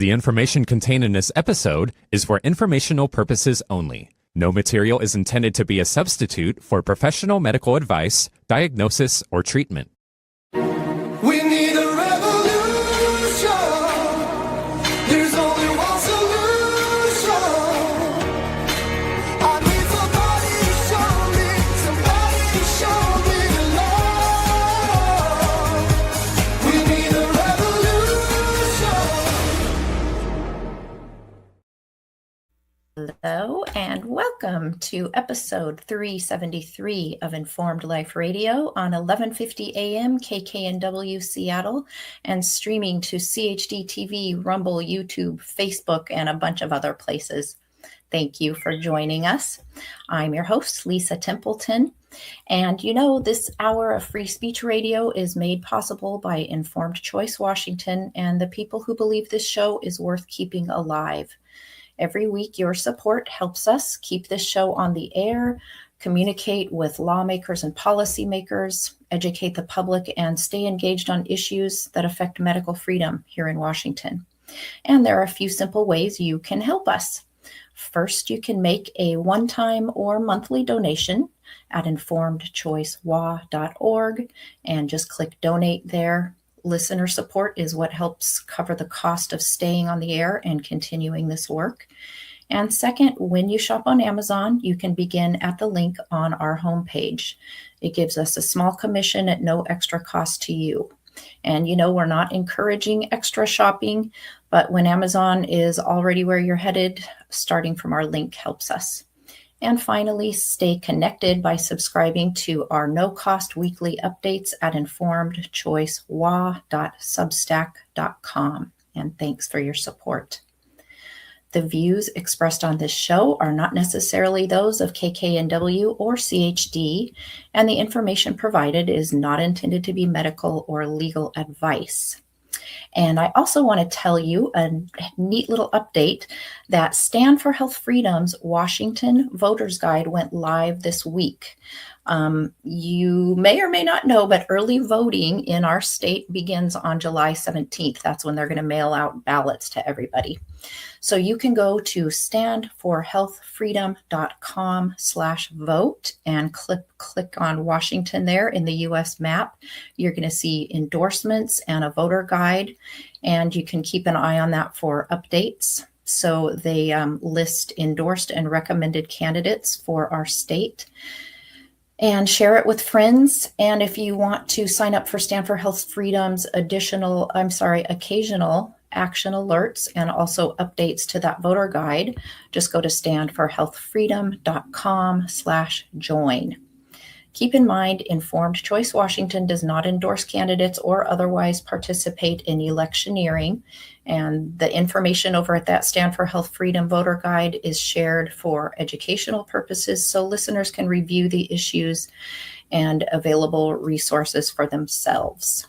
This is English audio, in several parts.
The information contained in this episode is for informational purposes only. No material is intended to be a substitute for professional medical advice, diagnosis, or treatment. We need a revolution. There's only one solution. I need somebody to show me the love. We need a revolution. Hello and welcome to episode 373 of Informed Life Radio on 1150 AM KKNW Seattle and streaming to CHD TV, Rumble, YouTube, Facebook, and a bunch of other places. Thank you for joining us. I'm your host, Lisa Templeton. And you know, this hour of free speech radio is made possible by Informed Choice Washington and the people who believe this show is worth keeping alive. Every week, your support helps us keep this show on the air, communicate with lawmakers and policymakers, educate the public, and stay engaged on issues that affect medical freedom here in Washington. And there are a few simple ways you can help us. First, you can make a one-time or monthly donation at informedchoicewa.org and just click donate there. Listener support is what helps cover the cost of staying on the air and continuing this work. And second, when you shop on Amazon, you can begin at the link on our homepage. It gives us a small commission at no extra cost to you. And you know, we're not encouraging extra shopping, but when Amazon is already where you're headed, starting from our link helps us. And finally, stay connected by subscribing to our no-cost weekly updates at informedchoicewa.substack.com. And thanks for your support. The views expressed on this show are not necessarily those of KKNW or CHD, and the information provided is not intended to be medical or legal advice. And I also want to tell you a neat little update that Stand for Health Freedom's Washington Voters Guide went live this week. You may or may not know, but early voting in our state begins on July 17th. That's when they're going to mail out ballots to everybody. So you can go to standforhealthfreedom.com/vote and click on Washington there in the U.S. map. You're going to see endorsements and a voter guide, and you can keep an eye on that for updates. So they list endorsed and recommended candidates for our state. And share it with friends. And if you want to sign up for Stand for Health Freedom's occasional action alerts and also updates to that voter guide, just go to standforhealthfreedom.com/join. Keep in mind, Informed Choice Washington does not endorse candidates or otherwise participate in electioneering. And the information over at that Stand for Health Freedom voter guide is shared for educational purposes so listeners can review the issues and available resources for themselves.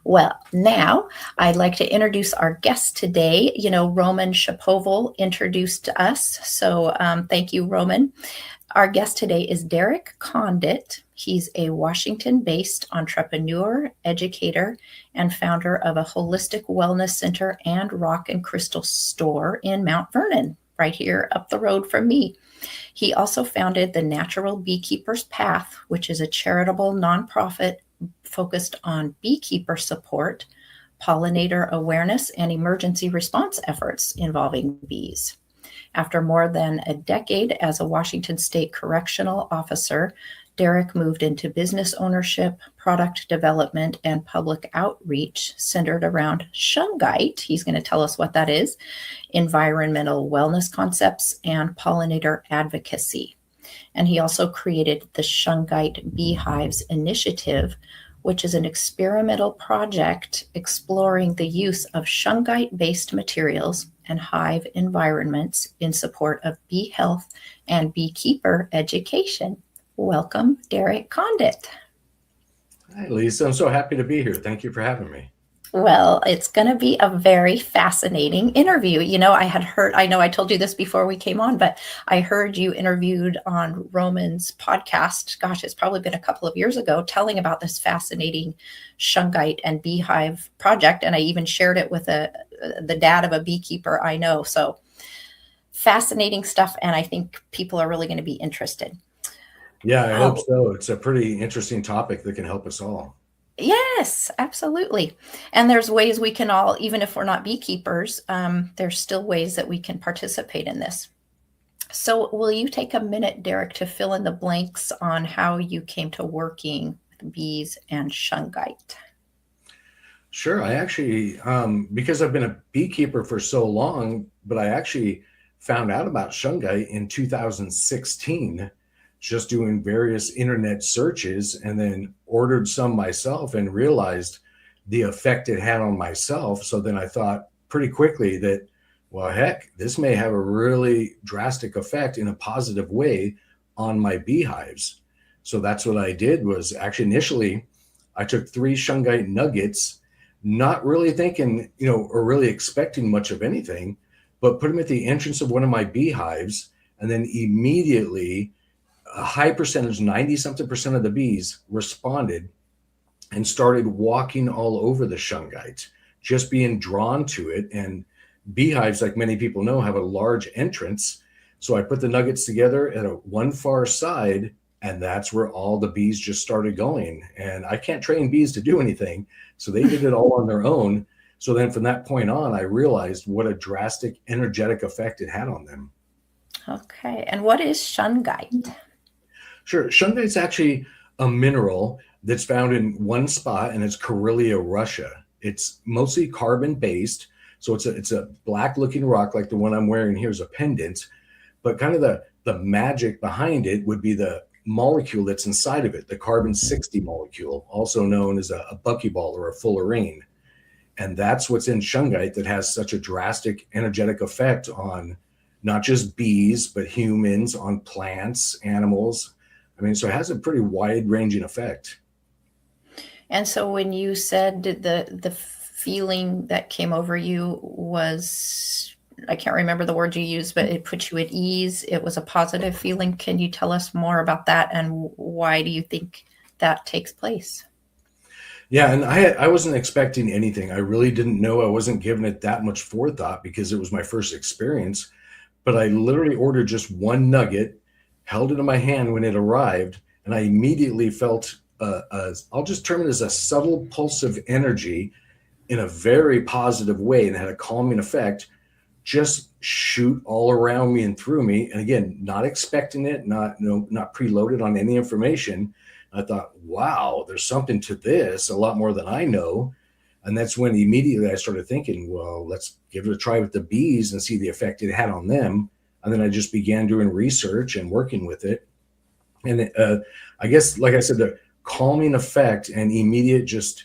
Well, now I'd like to introduce our guest today. You know, Roman Shapoval introduced us, so thank you, Roman. Our guest today is Derek Condit. He's a Washington-based entrepreneur, educator, and founder of a holistic wellness center and rock and crystal store in Mount Vernon, right here up the road from me. He also founded the Natural Beekeeper's Path, which is a charitable nonprofit focused on beekeeper support, pollinator awareness, and emergency response efforts involving bees. After more than a decade as a Washington State correctional officer, Derek moved into business ownership, product development, and public outreach centered around Shungite. He's going to tell us what that is, environmental wellness concepts, and pollinator advocacy. And he also created the Shungite Beehives Initiative, which is an experimental project exploring the use of Shungite-based materials and hive environments in support of bee health and beekeeper education. Welcome, Derek Condit. Hi, Lisa. I'm so happy to be here. Thank you for having me. Well, it's going to be a very fascinating interview. I know I told you this before we came on, but I heard you interviewed on Roman's podcast. Gosh, it's probably been a couple of years ago, telling about this fascinating Shungite and beehive project. And I even shared it with the dad of a beekeeper I know. So fascinating stuff. And I think people are really going to be interested. Yeah, I hope Oh, so. It's a pretty interesting topic that can help us all. yes, absolutely. And there's ways we can all, even if we're not beekeepers, there's still ways that we can participate in this. So, will you take a minute, Derek, to fill in the blanks on how you came to working with bees and Shungite? Sure. I actually, because I've been a beekeeper for so long, but I actually found out about Shungite in 2016, just doing various internet searches, and then ordered some myself and realized the effect it had on myself. So then I thought pretty quickly that, well, heck, this may have a really drastic effect in a positive way on my beehives. So that's what I did. Was actually initially I took 3 Shungite nuggets, not really thinking, or really expecting much of anything, but put them at the entrance of one of my beehives. And then immediately a high percentage, 90 something percent of the bees responded and started walking all over the Shungite, just being drawn to it. And beehives, like many people know, have a large entrance. So I put the nuggets together at one far side, and that's where all the bees just started going. And I can't train bees to do anything, so they did it all on their own. So then from that point on, I realized what a drastic energetic effect it had on them. Okay. And what is Shungite? Sure. Shungite's actually a mineral that's found in one spot, and it's Karelia, Russia. It's mostly carbon based. So it's a black looking rock like the one I'm wearing here is a pendant, but kind of the magic behind it would be the molecule that's inside of it, the carbon 60 molecule, also known as a buckyball or a fullerene. And that's what's in Shungite that has such a drastic energetic effect on not just bees, but humans, on plants, animals. I mean, so it has a pretty wide ranging effect. And so when you said the feeling that came over you was, I can't remember the word you used, but it put you at ease. It was a positive feeling. Can you tell us more about that, and why do you think that takes place? Yeah, and I wasn't expecting anything. I really didn't know. I wasn't giving it that much forethought because it was my first experience. But I literally ordered just one nugget, held it in my hand when it arrived, and I immediately felt I'll just term it as a subtle pulse of energy in a very positive way, and it had a calming effect, just shoot all around me and through me. And again, not expecting it, not preloaded on any information. I thought, wow, there's something to this, a lot more than I know. And that's when immediately I started thinking, well, let's give it a try with the bees and see the effect it had on them. And then I just began doing research and working with it. And I guess, like I said, the calming effect and immediate just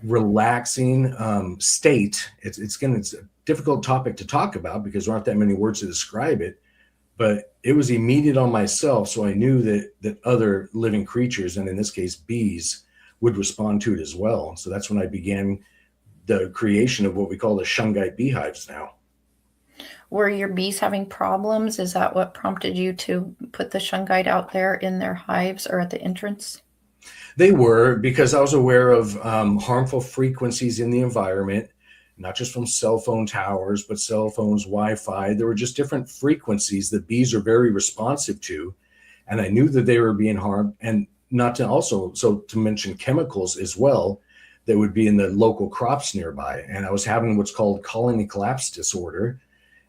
relaxing state. It's a difficult topic to talk about because there aren't that many words to describe it. But it was immediate on myself, so I knew that other living creatures, and in this case bees, would respond to it as well. So that's when I began the creation of what we call the Shungite beehives now. Were your bees having problems? Is that what prompted you to put the Shungite out there in their hives or at the entrance? They were, because I was aware of harmful frequencies in the environment, not just from cell phone towers, but cell phones, Wi-Fi. There were just different frequencies that bees are very responsive to. And I knew that they were being harmed, and not to also, so to mention chemicals as well, that would be in the local crops nearby. And I was having what's called colony collapse disorder.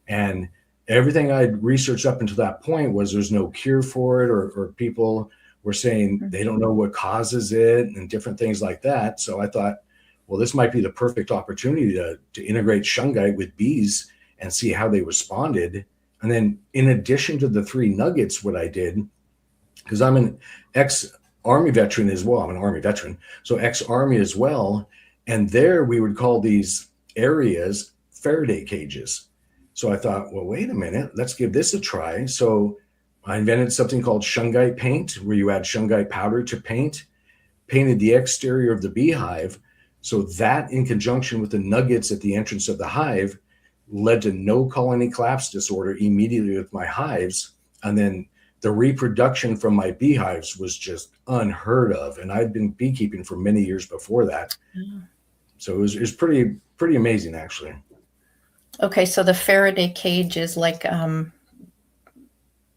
And everything I'd researched up until that point was there's no cure for it, or people were saying they don't know what causes it and different things like that. So I thought, well, this might be the perfect opportunity to integrate Shungite with bees and see how they responded. And then in addition to the 3 nuggets, what I did, because I'm an ex-Army veteran as well. I'm an Army veteran, so ex-Army as well. And there we would call these areas Faraday cages. So I thought, well, wait a minute, let's give this a try. So I invented something called Shungite paint, where you add Shungite powder to paint, painted the exterior of the beehive, So that, in conjunction with the nuggets at the entrance of the hive, led to no colony collapse disorder immediately with my hives. And then the reproduction from my beehives was just unheard of. And I'd been beekeeping for many years before that. So it was pretty amazing, actually. Okay, so the Faraday cage is like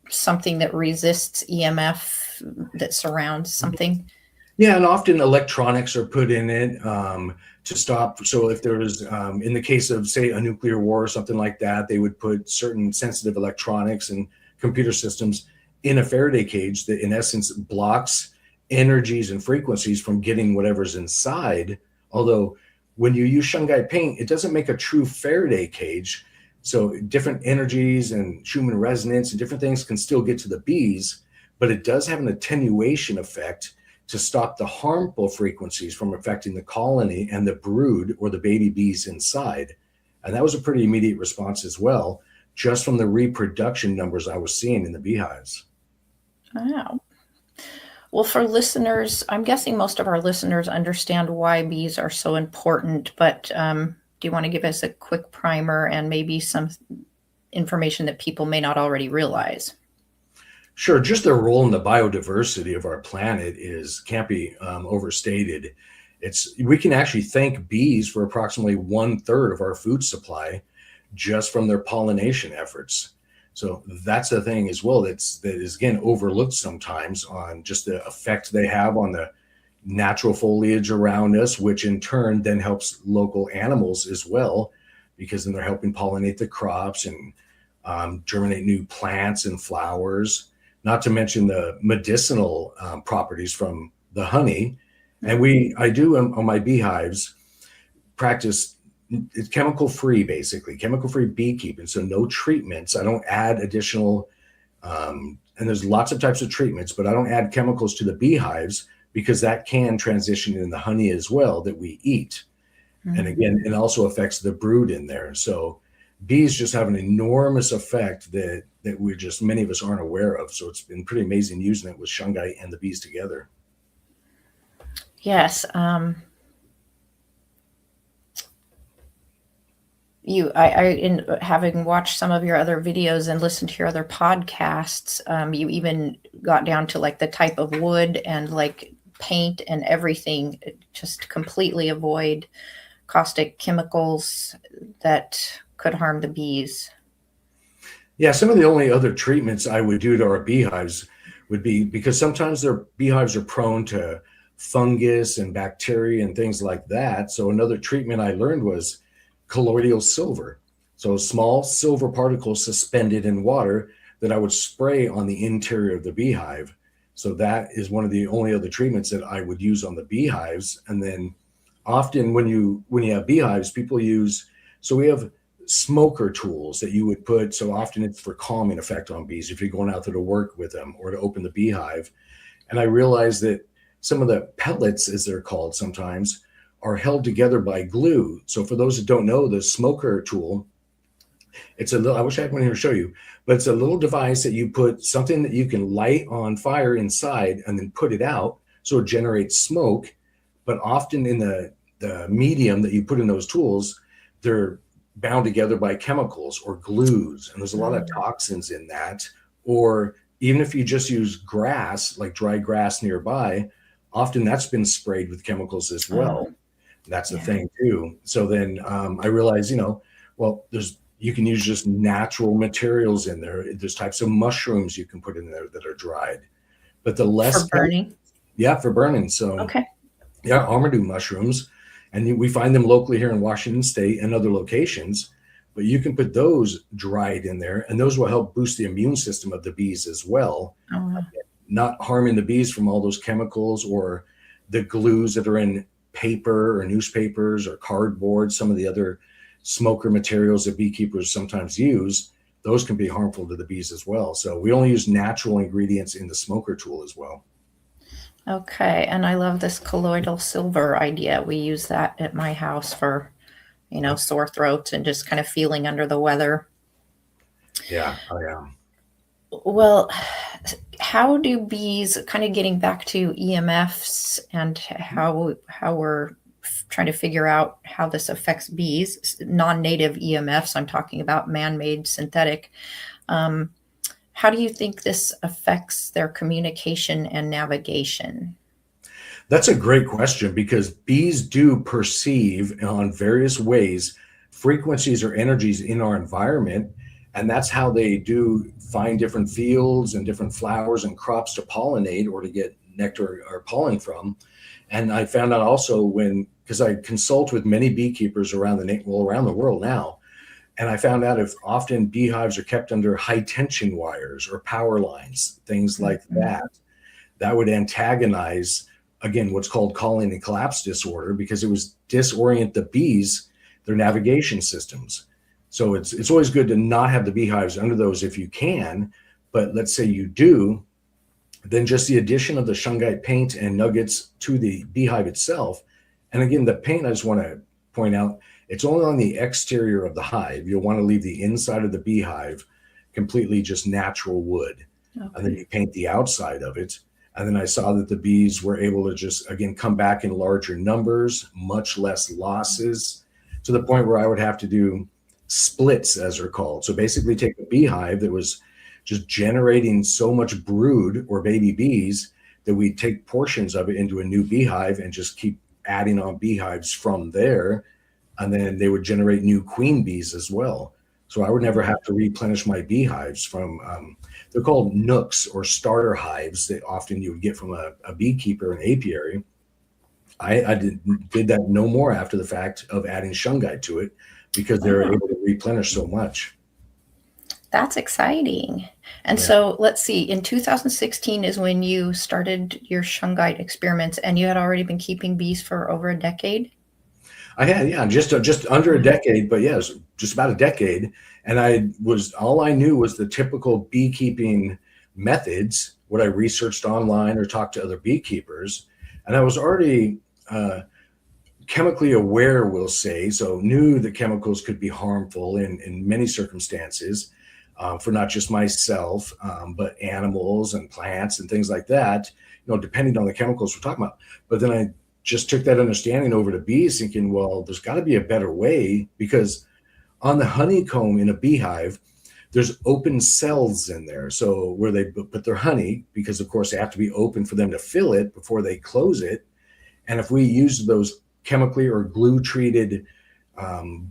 something that resists EMF that surrounds something. Yeah, and often electronics are put in it to stop. So if there was, in the case of, say, a nuclear war or something like that, they would put certain sensitive electronics and computer systems in a Faraday cage that, in essence, blocks energies and frequencies from getting whatever's inside. Although when you use Shungite paint, it doesn't make a true Faraday cage. So different energies and Schumann resonance and different things can still get to the bees, but it does have an attenuation effect to stop the harmful frequencies from affecting the colony and the brood or the baby bees inside. And that was a pretty immediate response as well, just from the reproduction numbers I was seeing in the beehives. Wow. Well, for listeners, I'm guessing most of our listeners understand why bees are so important, but do you want to give us a quick primer and maybe some information that people may not already realize? Sure, just their role in the biodiversity of our planet can't be overstated. We can actually thank bees for approximately 1/3 of our food supply just from their pollination efforts. So that's the thing as well that is again overlooked sometimes, on just the effect they have on the natural foliage around us, which in turn then helps local animals as well, because then they're helping pollinate the crops and germinate new plants and flowers. Not to mention the medicinal properties from the honey. And I do on my beehives practice, it's chemical free, basically chemical free beekeeping. So no treatments. I don't add additional, and there's lots of types of treatments, but I don't add chemicals to the beehives because that can transition in the honey as well that we eat. And again, it also affects the brood in there. So bees just have an enormous effect that many of us aren't aware of. So it's been pretty amazing using it with Shungite and the bees together. Yes. In having watched some of your other videos and listened to your other podcasts, you even got down to like the type of wood and like paint and everything, just completely avoid caustic chemicals that could harm the bees. Yeah, some of the only other treatments I would do to our beehives would be, because sometimes their beehives are prone to fungus and bacteria and things like that. So another treatment I learned was colloidal silver. So small silver particles suspended in water that I would spray on the interior of the beehive. So that is one of the only other treatments that I would use on the beehives. And then often when you have beehives, people use, so we have smoker tools that you would put. So often it's for calming effect on bees if you're going out there to work with them or to open the beehive. And I realized that some of the pellets, as they're called sometimes, are held together by glue. So for those that don't know, the smoker tool, it's a little, I wish I had one here to show you, but it's a little device that you put something that you can light on fire inside and then put it out so it generates smoke. But often in the medium that you put in those tools, they're bound together by chemicals or glues. And there's a lot of toxins in that. Or even if you just use grass, like dry grass nearby, often that's been sprayed with chemicals as well. That's the thing too. So then I realized, well, you can use just natural materials in there. There's types of mushrooms you can put in there that are dried. But the less For burning? Yeah, for burning. So Okay. yeah, Armadou mushrooms. And we find them locally here in Washington State and other locations. But you can put those dried in there, and those will help boost the immune system of the bees as well. Not harming the bees from all those chemicals or the glues that are in paper or newspapers or cardboard, some of the other smoker materials that beekeepers sometimes use. Those can be harmful to the bees as well. So we only use natural ingredients in the smoker tool as well. Okay. And I love this colloidal silver idea. We use that at my house for, sore throats and just kind of feeling under the weather. Yeah. Oh, yeah. Well, how do bees, kind of getting back to EMFs and how we're trying to figure out how this affects bees, non-native EMFs. I'm talking about man-made synthetic. How do you think this affects their communication and navigation? That's a great question because bees do perceive on various ways frequencies or energies in our environment. And that's how they do find different fields and different flowers and crops to pollinate or to get nectar or pollen from. And I found out also because I consult with many beekeepers around around the world now. And I found out if often beehives are kept under high tension wires or power lines, things like that, that would antagonize, again, what's called calling and collapse disorder, because it was disorient the bees, their navigation systems. So it's always good to not have the beehives under those if you can, but let's say you do, then just the addition of the Shungite paint and nuggets to the beehive itself. And again, the paint, I just want to point out, it's only on the exterior of the hive. You'll want to leave the inside of the beehive completely just natural wood. Okay. And then you paint the outside of it. And then I saw that the bees were able to just, again, come back in larger numbers, much less losses, to the point where I would have to do splits, as they're called. So basically take a beehive that was just generating so much brood or baby bees that we take portions of it into a new beehive and just keep adding on beehives from there. And then they would generate new queen bees as well. So I would never have to replenish my beehives from, they're called nooks or starter hives that often you would get from a beekeeper, an apiary. I did that no more after the fact of adding Shungite to it because they're able to replenish so much. That's exciting. And so let's see, in 2016 is when you started your Shungite experiments, and you had already been keeping bees for over a decade? I had, yeah, just under a decade, but yes, just about a decade. And all I knew was the typical beekeeping methods, what I researched online or talked to other beekeepers. And I was already chemically aware, we'll say, so knew that chemicals could be harmful in many circumstances for not just myself, but animals and plants and things like that, depending on the chemicals we're talking about. But then I just took that understanding over to bees thinking, well, there's got to be a better way, because on the honeycomb in a beehive, there's open cells in there. So where they put their honey, because of course they have to be open for them to fill it before they close it. And if we use those chemically or glue treated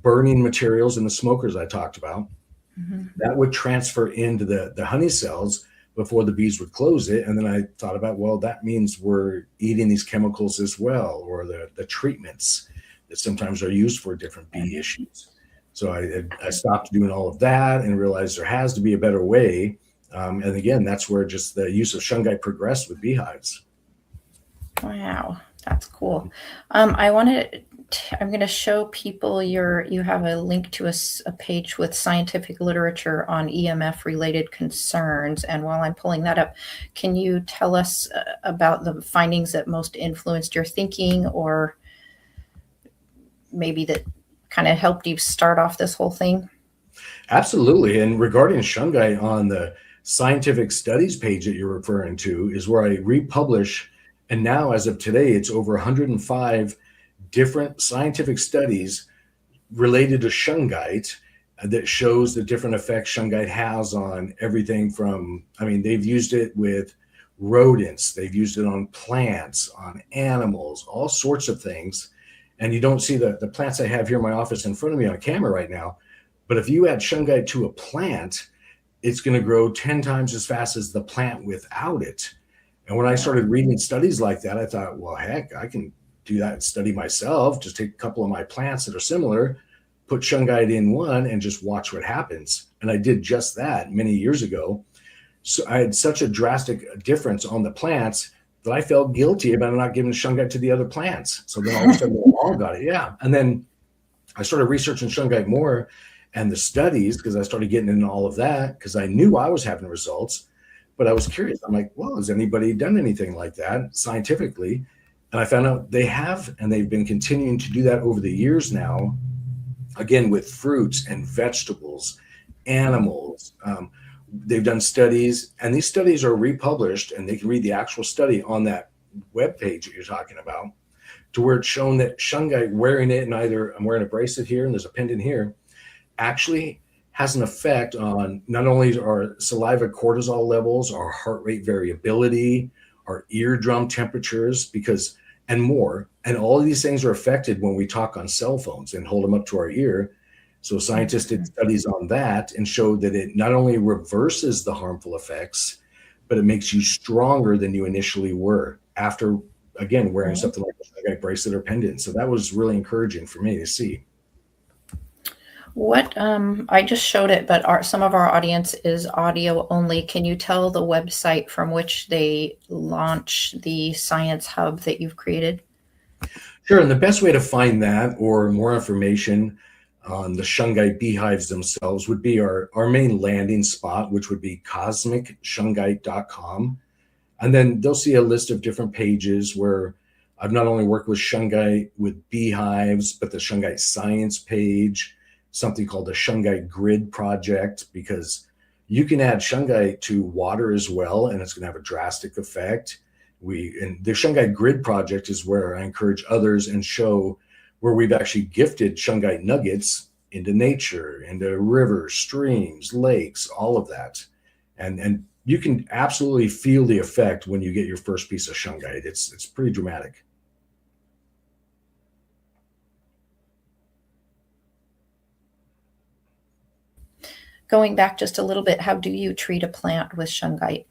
burning materials in the smokers I talked about, that would transfer into the honey cells before the bees would close it. And then I thought about, well, that means we're eating these chemicals as well, or the treatments that sometimes are used for different bee issues. So I stopped doing all of that and realized there has to be a better way. And again, that's where just the use of Shungite progressed with beehives. Wow, that's cool. I'm going to show people you have a link to a page with scientific literature on EMF related concerns. And while I'm pulling that up, can you tell us about the findings that most influenced your thinking, or maybe that kind of helped you start off this whole thing? Absolutely. And regarding Shungite, on the scientific studies page that you're referring to is where I republish. And now, as of today, it's over 105 different scientific studies related to Shungite that shows the different effects Shungite has on everything from, they've used it with rodents, they've used it on plants, on animals, all sorts of things. And you don't see the plants I have here in my office in front of me on camera right now. But if you add Shungite to a plant, it's going to grow 10 times as fast as the plant without it. And when I started reading studies like that, I thought, well, heck, I can do that study myself. Just take a couple of my plants that are similar, put Shungite in one, and just watch what happens. And I did just that many years ago. So I had such a drastic difference on the plants that I felt guilty about not giving Shungite to the other plants. So then all of a sudden they all got it. Yeah. And then I started researching Shungite more and the studies, because I started getting into all of that because I knew I was having results, but I was curious. I'm like, well, has anybody done anything like that scientifically? And I found out they have, and they've been continuing to do that over the years now, again, with fruits and vegetables, animals. They've done studies, and these studies are republished, and they can read the actual study on that webpage that you're talking about. to where it's shown that Shungite, wearing it, and either I'm wearing a bracelet here and there's a pendant here, actually has an effect on not only our saliva cortisol levels, our heart rate variability, our eardrum temperatures, because and more. And all of these things are affected when we talk on cell phones and hold them up to our ear. So scientists did studies on that and showed that it not only reverses the harmful effects, but it makes you stronger than you initially were after, again, wearing something like a bracelet or pendant. So that was really encouraging for me to see. What I just showed it, but some of our audience is audio only. Can you tell the website from which they launch the science hub that you've created? Sure. And the best way to find that or more information on the Shungite beehives themselves would be our main landing spot, which would be cosmicshungite.com. And then they'll see a list of different pages where I've not only worked with Shungite with beehives, but the Shungite science page, something called the Shungite grid project, because you can add Shungite to water as well, and it's going to have a drastic effect. And the Shungite grid project is where I encourage others and show where we've actually gifted Shungite nuggets into nature, into rivers, streams, lakes, all of that. And you can absolutely feel the effect when you get your first piece of Shungite. It's pretty dramatic. Going back just a little bit, how do you treat a plant with Shungite?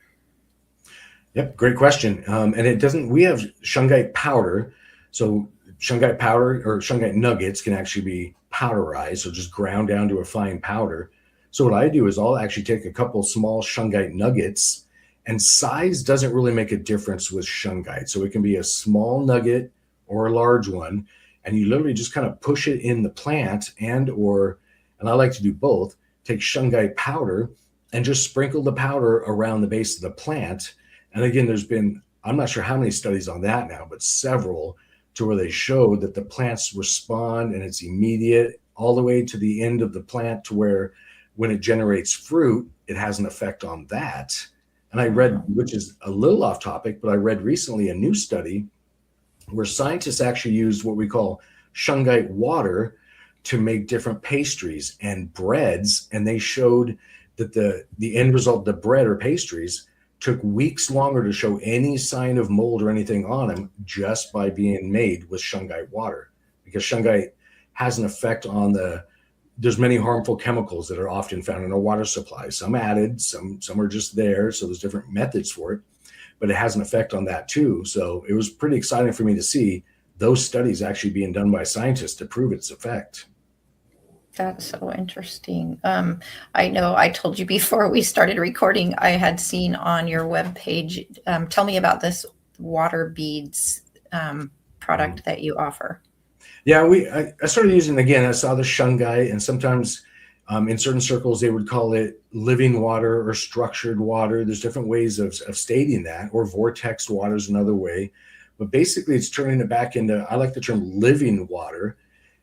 Yep, great question. And it doesn't, we have Shungite powder. So Shungite powder or Shungite nuggets can actually be powderized, so just ground down to a fine powder. So what I do is I'll actually take a couple small Shungite nuggets, and size doesn't really make a difference with Shungite. So it can be a small nugget or a large one, and you literally just kind of push it in the plant and I like to do both, take Shungite powder and just sprinkle the powder around the base of the plant. And again, there's been, I'm not sure how many studies on that now, but several to where they showed that the plants respond and it's immediate all the way to the end of the plant to where when it generates fruit, it has an effect on that. And I read, which is a little off topic, but I read recently a new study where scientists actually used what we call Shungite water to make different pastries and breads. And they showed that the end result, the bread or pastries, took weeks longer to show any sign of mold or anything on them just by being made with Shungite water, because Shungite has an effect on there's many harmful chemicals that are often found in our water supply. Some added, some are just there. So there's different methods for it, but it has an effect on that too. So it was pretty exciting for me to see those studies actually being done by scientists to prove its effect. That's so interesting. I know I told you before we started recording, I had seen on your webpage, tell me about this water beads product that you offer. Yeah, I started using, again, I saw the Shungite, and sometimes in certain circles, they would call it living water or structured water. There's different ways of stating that, or vortex water is another way. But basically, it's turning it back into, I like the term living water.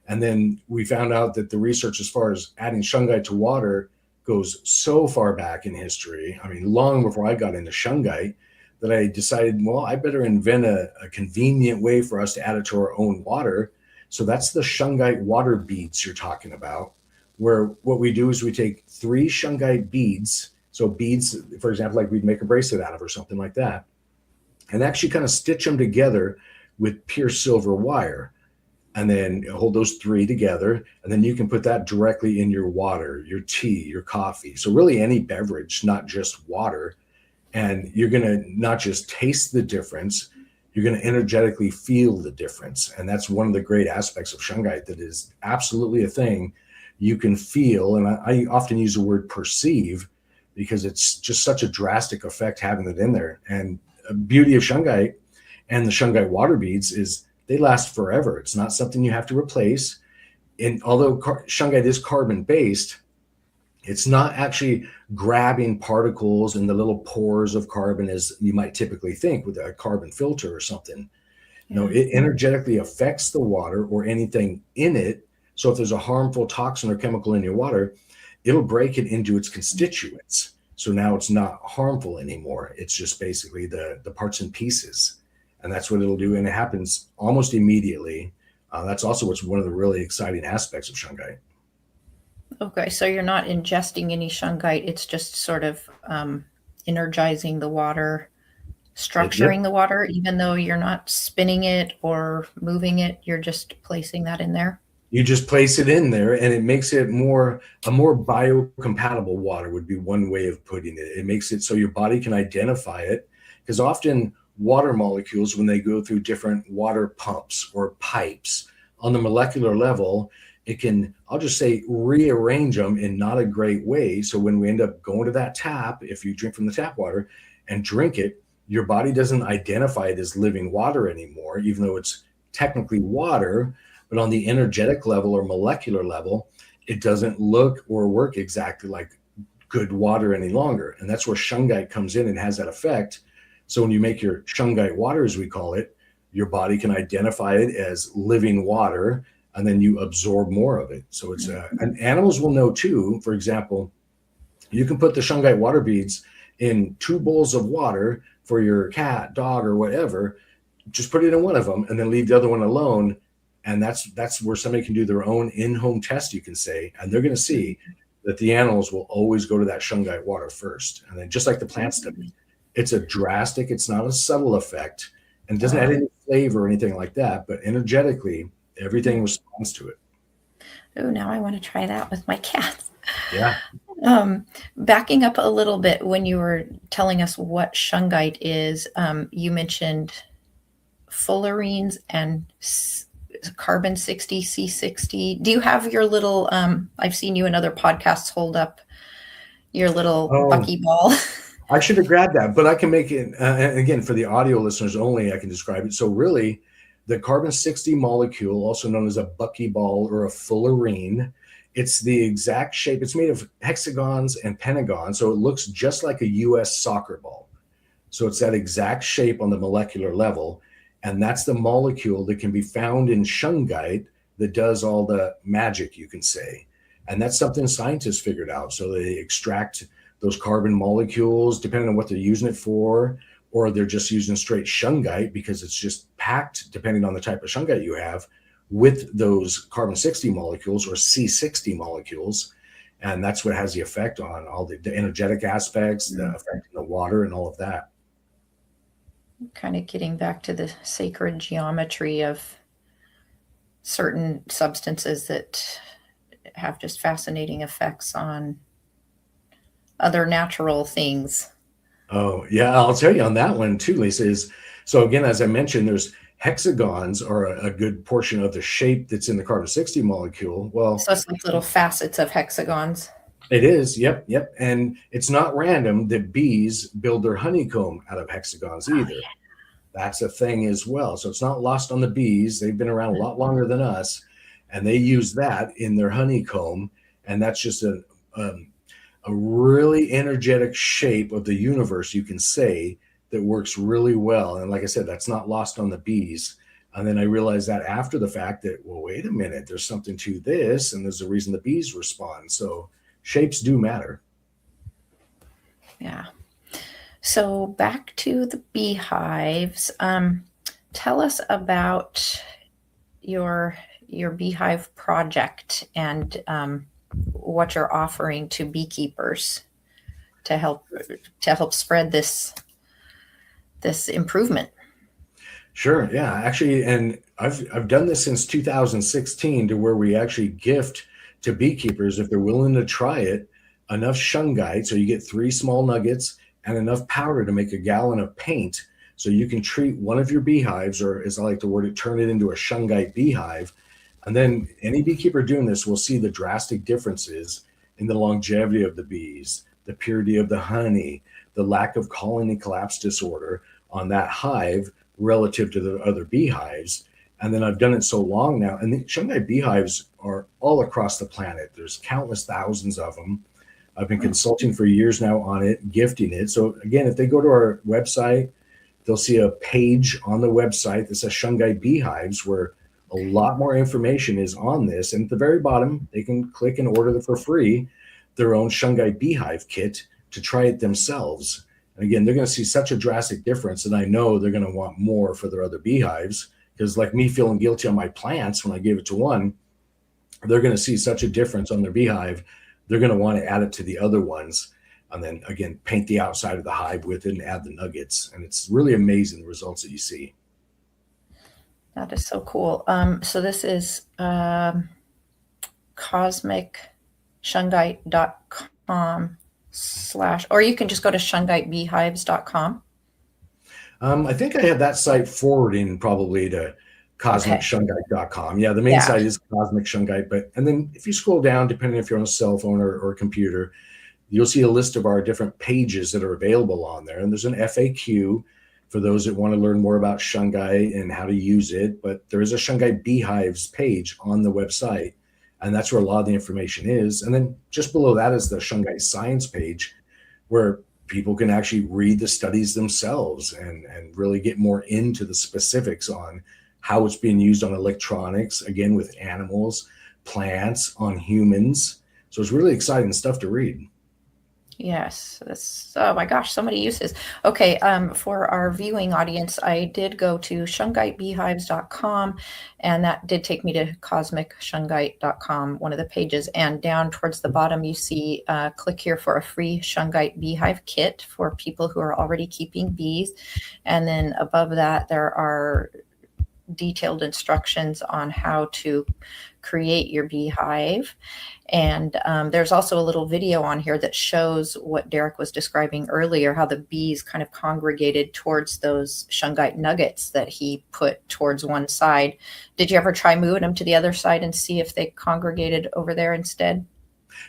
And then we found out that the research as far as adding Shungite to water goes so far back in history. I mean, long before I got into Shungite, that I decided, well, I better invent a convenient way for us to add it to our own water. So that's the Shungite water beads you're talking about, where what we do is we take 3 Shungite beads. So beads, for example, like we'd make a bracelet out of or something like that, and actually kind of stitch them together with pure silver wire. And then hold those 3 together, and then you can put that directly in your water, your tea, your coffee. So really any beverage, not just water. And you're going to not just taste the difference, you're going to energetically feel the difference. And that's one of the great aspects of Shungite that is absolutely a thing you can feel. And I often use the word perceive because it's just such a drastic effect having it in there. And the beauty of Shungite and the Shungite water beads is they last forever. It's not something you have to replace. And although Shungite is carbon-based, it's not actually grabbing particles in the little pores of carbon as you might typically think with a carbon filter or something. No, it energetically affects the water or anything in it. So if there's a harmful toxin or chemical in your water, it'll break it into its constituents. So now it's not harmful anymore. It's just basically the parts and pieces. and that's what it'll do. And it happens almost immediately. That's also what's one of the really exciting aspects of Shungite. Okay, so you're not ingesting any shungite. It's just sort of energizing the water, structuring the water, even though you're not spinning it or moving it. You're just placing that in there. You just place it in there, and it makes it a more biocompatible water would be one way of putting it. It makes it so your body can identify it, because often water molecules, when they go through different water pumps or pipes on the molecular level, it can, I'll just say, rearrange them in not a great way. So when we end up going to that tap, if you drink from the tap water and drink it, your body doesn't identify it as living water anymore, even though it's technically water. But on the energetic level or molecular level, it doesn't look or work exactly like good water any longer. And that's where Shungite comes in and has that effect. So when you make your Shungite water, as we call it, your body can identify it as living water, and then you absorb more of it. So it's and animals will know too. For example, you can put the Shungite water beads in 2 bowls of water for your cat, dog, or whatever. Just put it in one of them and then leave the other one alone. And that's where somebody can do their own in-home test, you can say, and they're going to see that the animals will always go to that Shungite water first. And then just like the plant study, it's a drastic, it's not a subtle effect, and doesn't add any flavor or anything like that, but energetically, everything responds to it. Oh, now I want to try that with my cats. Yeah. Backing up a little bit, when you were telling us what Shungite is, you mentioned fullerenes and carbon 60, C60. Do you have your little, I've seen you in other podcasts hold up your little buckyball. I should have grabbed that, but I can make it, and again, for the audio listeners only, I can describe it. So really, the carbon 60 molecule, also known as a buckyball or a fullerene, it's the exact shape. It's made of hexagons and pentagons, so it looks just like a US soccer ball. So it's that exact shape on the molecular level. And that's the molecule that can be found in Shungite that does all the magic, you can say. And that's something scientists figured out. So they extract those carbon molecules, depending on what they're using it for, or they're just using straight Shungite because it's just packed, depending on the type of Shungite you have, with those carbon 60 molecules or C60 molecules. And that's what has the effect on all the energetic aspects, the effect on the water and all of that. Kind of getting back to the sacred geometry of certain substances that have just fascinating effects on other natural things. Oh, yeah, I'll tell you on that one too, Lisa, is so again, as I mentioned, there's hexagons are a good portion of the shape that's in the carbon 60 molecule. Well, So it's like little facets of hexagons. it is. Yep. And it's not random that bees build their honeycomb out of hexagons either. yeah. That's a thing as well. So it's not lost on the bees. They've been around a lot longer than us, and they use that in their honeycomb. And that's just a really energetic shape of the universe, you can say, that works really well. And like I said, that's not lost on the bees. And then I realized that after the fact that, well, wait a minute, there's something to this, and there's a reason the bees respond. So shapes do matter. Yeah. So back to the beehives. Tell us about your beehive project and what you're offering to beekeepers to help spread this improvement. Sure. Yeah. Actually, and I've done this since 2016, to where we actually gift to beekeepers, if they're willing to try it, enough Shungite. So you get 3 small nuggets and enough powder to make a gallon of paint. So you can treat one of your beehives, or as I like to word it, turn it into a Shungite beehive. And then any beekeeper doing this will see the drastic differences in the longevity of the bees, the purity of the honey, the lack of colony collapse disorder on that hive relative to the other beehives. And then I've done it so long now, and the Shungite beehives are all across the planet. There's countless thousands of them. I've been consulting for years now on it, gifting it. So again, if they go to our website, they'll see a page on the website that says Shungite beehives, where a lot more information is on this. And at the very bottom, they can click and order for free their own Shungite beehive kit to try it themselves. And again, they're going to see such a drastic difference, and I know they're going to want more for their other beehives, because like me feeling guilty on my plants when I gave it to one, they're going to see such a difference on their beehive. They're going to want to add it to the other ones, and then again paint the outside of the hive with it and add the nuggets. And it's really amazing the results that you see. That is so cool. So this is cosmicshungite.com / or you can just go to shungitebeehives.com. I think I have that site forwarding probably to cosmicshungite.com. Yeah, the main site is Cosmic Shungite, and then if you scroll down, depending if you're on a cell phone or a computer, you'll see a list of our different pages that are available on there. And there's an FAQ for those that want to learn more about Shungite and how to use it. But there is a Shungite Beehives page on the website, and that's where a lot of the information is. And then just below that is the Shungite Science page, where people can actually read the studies themselves and really get more into the specifics on how it's being used on electronics, again, with animals, plants, on humans. So it's really exciting stuff to read. Yes, oh my gosh, so many uses. Okay, for our viewing audience, I did go to shungitebeehives.com, and that did take me to cosmicshungite.com, one of the pages. And down towards the bottom, you see click here for a free Shungite beehive kit for people who are already keeping bees. And then above that, there are detailed instructions on how to create your beehive. And there's also a little video on here that shows what Derek was describing earlier, how the bees kind of congregated towards those Shungite nuggets that he put towards one side. Did you ever try moving them to the other side and see if they congregated over there instead?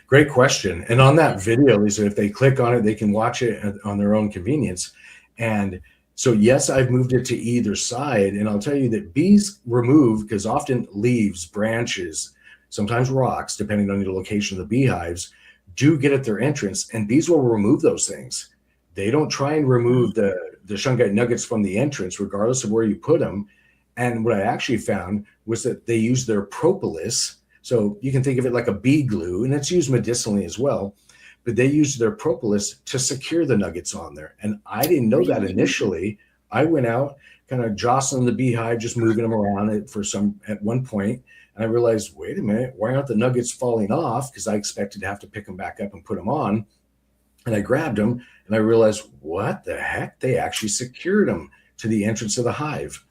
Great question. And on that video, Lisa, if they click on it, they can watch it on their own convenience. And so, yes, I've moved it to either side. And I'll tell you that bees remove, because often leaves, branches, sometimes rocks, depending on the location of the beehives, do get at their entrance, and bees will remove those things. They don't try and remove the Shungite nuggets from the entrance, regardless of where you put them. And what I actually found was that they use their propolis. So you can think of it like a bee glue, and it's used medicinally as well. But they use their propolis to secure the nuggets on there. And I didn't know that initially. I went out kind of jostling the beehive, just moving them around at one point. And I realized, wait a minute, why aren't the nuggets falling off? Because I expected to have to pick them back up and put them on. And I grabbed them and I realized, what the heck? They actually secured them to the entrance of the hive.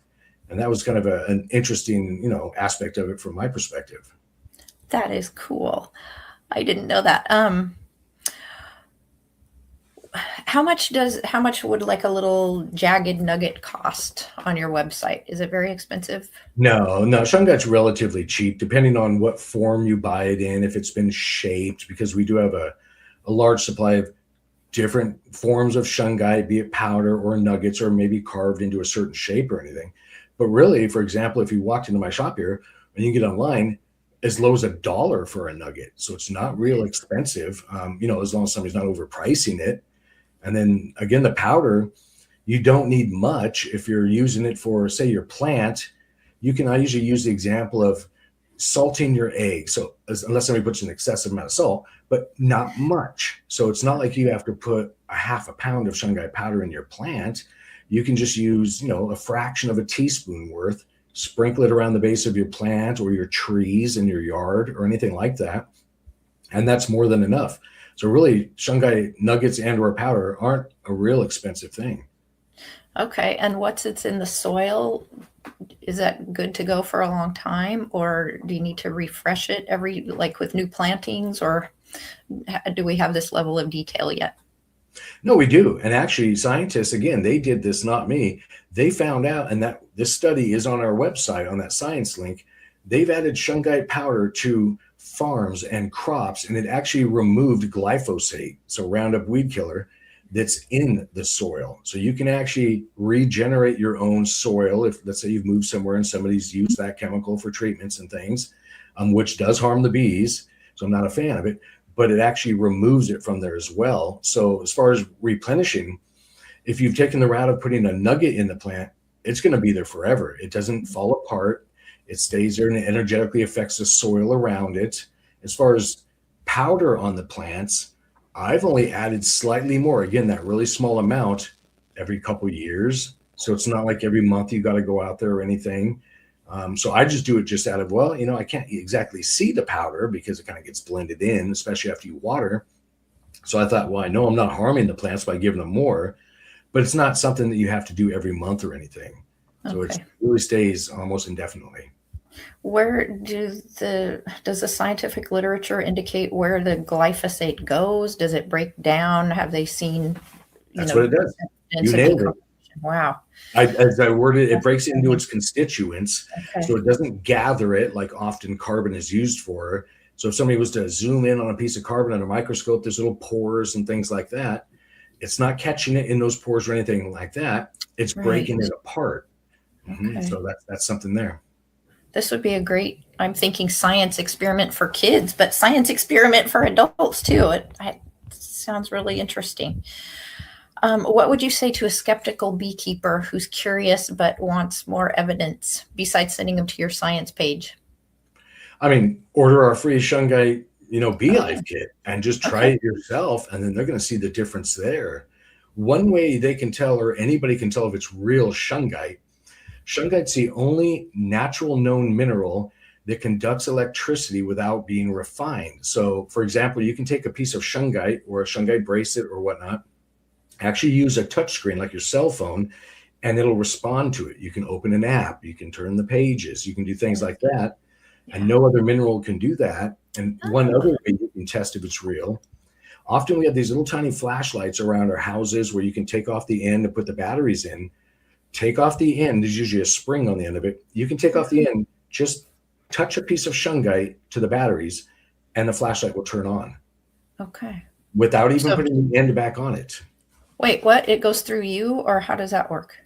And that was kind of an interesting, aspect of it from my perspective. That is cool. I didn't know that. How much would like a little jagged nugget cost on your website? Is it very expensive? No, Shungite's relatively cheap, depending on what form you buy it in, if it's been shaped, because we do have a large supply of different forms of Shungite, be it powder or nuggets, or maybe carved into a certain shape or anything. But really, for example, if you walked into my shop here and you get online, as low as $1 for a nugget. So it's not real expensive, as long as somebody's not overpricing it. And then again, the powder, you don't need much if you're using it for, say, your plant. I usually use the example of salting your egg. So unless somebody puts an excessive amount of salt, but not much. So it's not like you have to put a half a pound of Shungite powder in your plant. You can just use, a fraction of a teaspoon worth, sprinkle it around the base of your plant or your trees in your yard or anything like that. And that's more than enough. So really, Shungite nuggets and or powder aren't a real expensive thing. Okay. And once it's in the soil, is that good to go for a long time? Or do you need to refresh it with new plantings? Or do we have this level of detail yet? No, we do. And actually, scientists, again, they did this, not me. They found out, and that this study is on our website, on that science link. They've added Shungite powder to farms and crops, and it actually removed glyphosate, so Roundup weed killer, that's in the soil. So you can actually regenerate your own soil if, let's say, you've moved somewhere and somebody's used that chemical for treatments and things, which does harm the bees. So I'm not a fan of it, but it actually removes it from there as well. So as far as replenishing, if you've taken the route of putting a nugget in the plant, it's going to be there forever. It doesn't fall apart. It stays there and it energetically affects the soil around it. As far as powder on the plants, I've only added slightly more. Again, that really small amount every couple years. So it's not like every month you got to go out there or anything. So I just do it just out of, well, I can't exactly see the powder because it kind of gets blended in, especially after you water. So I thought, well, I know I'm not harming the plants by giving them more, but it's not something that you have to do every month or anything. So it Okay. really stays almost indefinitely. Where does the scientific literature indicate where the glyphosate goes? Does it break down? Have they seen, That's what it does. evidence You of nailed it. decomposition? Wow. As I worded, it breaks it into its constituents. Okay. So it doesn't gather it like often carbon is used for. So if somebody was to zoom in on a piece of carbon under a microscope, there's little pores and things like that. It's not catching it in those pores or anything like that. It's breaking Right. it apart. Okay. So that's something there. This would be a great, I'm thinking science experiment for kids, but science experiment for adults too. It sounds really interesting. What would you say to a skeptical beekeeper who's curious but wants more evidence besides sending them to your science page? I mean, order our free Shungite, beehive Oh, kit and just try okay. it yourself, and then they're going to see the difference there. One way they can tell, or anybody can tell if it's real Shungite. Shungite's the only natural known mineral that conducts electricity without being refined. So, for example, you can take a piece of Shungite or a Shungite bracelet or whatnot, actually use a touchscreen like your cell phone, and it'll respond to it. You can open an app, you can turn the pages, you can do things like that. And Yeah. no other mineral can do that. And one Oh, other way you can test if it's real, often we have these little tiny flashlights around our houses where you can take off the end and put the batteries in. Take off the end, there's usually a spring on the end of it. You can take off the end, just touch a piece of Shungite to the batteries, and the flashlight will turn on okay. without even So putting the end back on it. wait, what? It goes through you, or how does that work?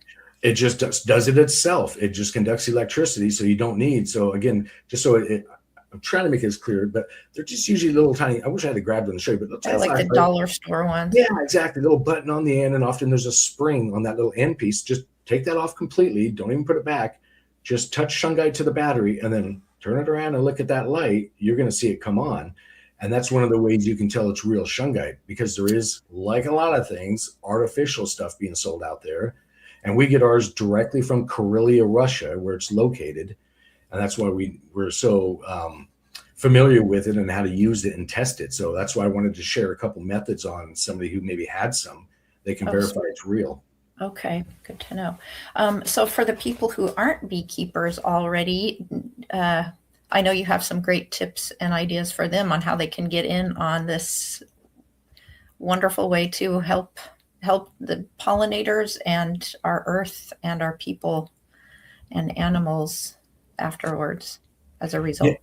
It just does it itself. It just conducts electricity, so you don't need. So again, just so I'm trying to make this clear, but they're just usually little tiny. I wish I had grabbed them to show you, but little I tiny like the flashlight. dollar store ones. Yeah, exactly. Little button on the end, and often there's a spring on that little end piece. Just take that off completely. Don't even put it back. Just touch Shungite to the battery, and then turn it around and look at that light. You're going to see it come on. And that's one of the ways you can tell it's real Shungite, because there is, like a lot of things, artificial stuff being sold out there. And we get ours directly from Karelia, Russia, where it's located. And that's why we're so familiar with it and how to use it and test it. So that's why I wanted to share a couple methods on somebody who maybe had some. They can Oh, verify it's real. okay, good to know. So for the people who aren't beekeepers already, I know you have some great tips and ideas for them on how they can get in on this wonderful way to help the pollinators and our earth and our people and animals afterwards as a Yeah. result.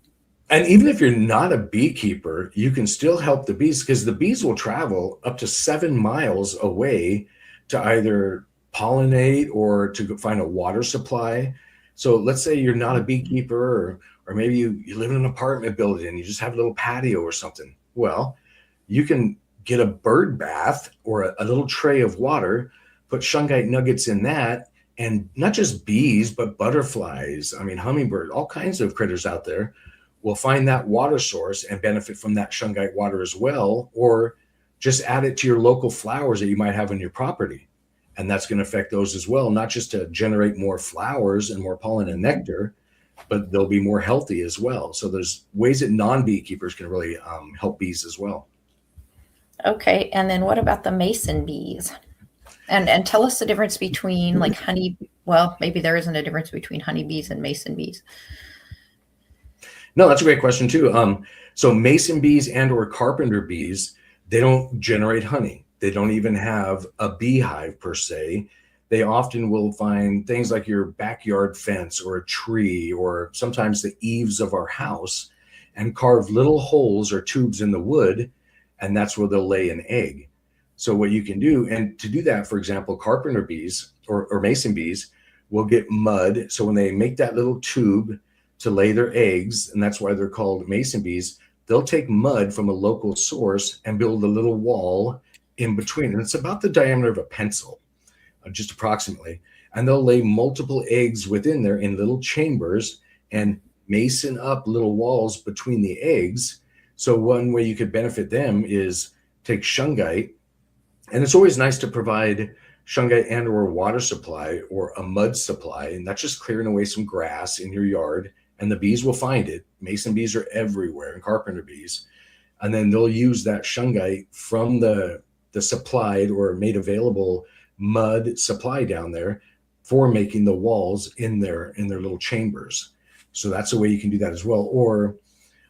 And even if you're not a beekeeper, you can still help the bees, because the bees will travel up to 7 miles away to either pollinate or to find a water supply. So let's say you're not a beekeeper, or maybe you live in an apartment building and you just have a little patio or something. Well, you can get a bird bath or a little tray of water, put Shungite nuggets in that, and not just bees, but butterflies, I mean, hummingbird, all kinds of critters out there will find that water source and benefit from that Shungite water as well, or just add it to your local flowers that you might have on your property. And that's going to affect those as well, not just to generate more flowers and more pollen and nectar, but they'll be more healthy as well. So there's ways that non-beekeepers can really help bees as well. Okay, and then what about the mason bees? And tell us the difference between like honey. Well, maybe there isn't a difference between honeybees and mason bees. No, that's a great question too. So mason bees and or carpenter bees, they don't generate honey. They don't even have a beehive per se. They often will find things like your backyard fence or a tree, or sometimes the eaves of our house, and carve little holes or tubes in the wood, and that's where they'll lay an egg. So what you can do, and to do that, for example, carpenter bees or mason bees will get mud. So when they make that little tube to lay their eggs, and that's why they're called mason bees, they'll take mud from a local source and build a little wall in between. And it's about the diameter of a pencil, just approximately. And they'll lay multiple eggs within there in little chambers and mason up little walls between the eggs. So one way you could benefit them is take Shungite, and it's always nice to provide Shungite and or water supply or a mud supply, and that's just clearing away some grass in your yard, and the bees will find it. Mason bees are everywhere, and carpenter bees, and then they'll use that Shungite from the supplied or made available mud supply down there for making the walls in their little chambers. So that's a way you can do that as well. Or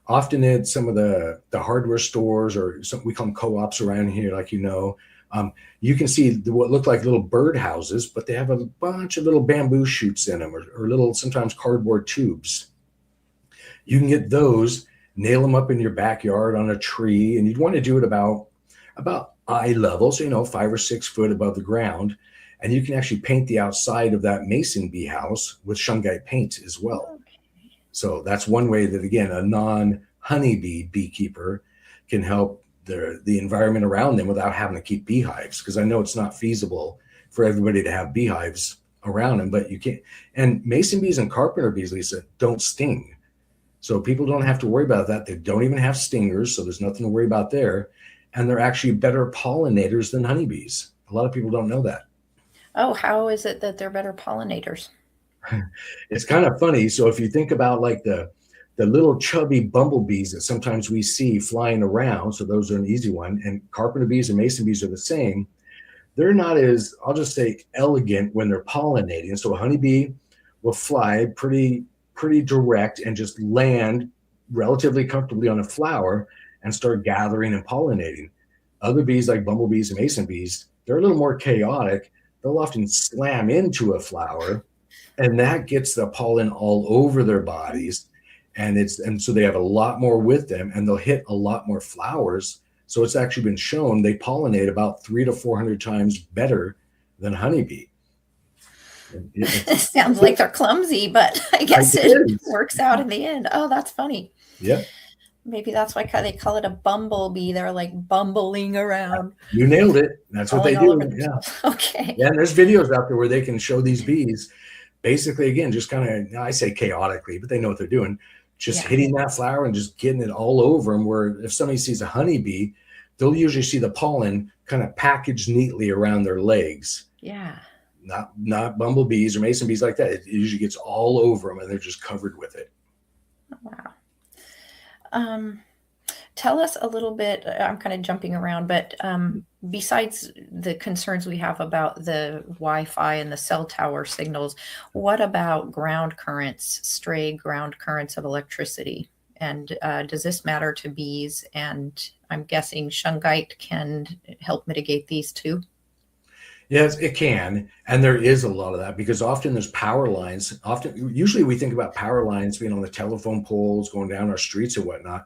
often at some of the hardware stores, or some, we call them co-ops around here, like, you can see what look like little bird houses, but they have a bunch of little bamboo shoots in them, or little, sometimes cardboard tubes. You can get those, nail them up in your backyard on a tree, and you'd want to do it about eye level, so 5 or 6 foot above the ground. And you can actually paint the outside of that mason bee house with Shungite paint as well. So that's one way that, again, a non-honeybee beekeeper can help the environment around them without having to keep beehives. Because I know it's not feasible for everybody to have beehives around them, but you can't. And mason bees and carpenter bees, Lisa, don't sting. So people don't have to worry about that. They don't even have stingers, so there's nothing to worry about there. And they're actually better pollinators than honeybees. A lot of people don't know that. Oh, how is it that they're better pollinators? It's kind of funny. So if you think about like the little chubby bumblebees that sometimes we see flying around, so those are an easy one, and carpenter bees and mason bees are the same. They're not as, I'll just say, elegant when they're pollinating. So a honeybee will fly pretty direct and just land relatively comfortably on a flower and start gathering and pollinating. Other bees, like bumblebees and mason bees, they're a little more chaotic. They'll often slam into a flower, and that gets the pollen all over their bodies. And so they have a lot more with them, and they'll hit a lot more flowers. So it's actually been shown they pollinate about 300 to 400 times better than honeybee. It sounds like they're clumsy, but I guess it works out in the end. Oh, that's funny. Yeah. Maybe that's why they call it a bumblebee. They're like bumbling around. You nailed it. That's what they do. Yeah. Okay. Yeah, and there's videos out there where they can show these bees basically, again, just kind of, I say chaotically, but they know what they're doing. Just hitting that flower and just getting it all over them. Where if somebody sees a honeybee, they'll usually see the pollen kind of packaged neatly around their legs. Yeah. Not bumblebees or mason bees like that. It usually gets all over them, and they're just covered with it. Wow. Tell us a little bit, I'm kind of jumping around, but besides the concerns we have about the Wi-Fi and the cell tower signals, what about ground currents, stray ground currents of electricity? And does this matter to bees? And I'm guessing Shungite can help mitigate these too? Yes, it can. And there is a lot of that, because often there's power lines. Usually we think about power lines being on the telephone poles, going down our streets and whatnot.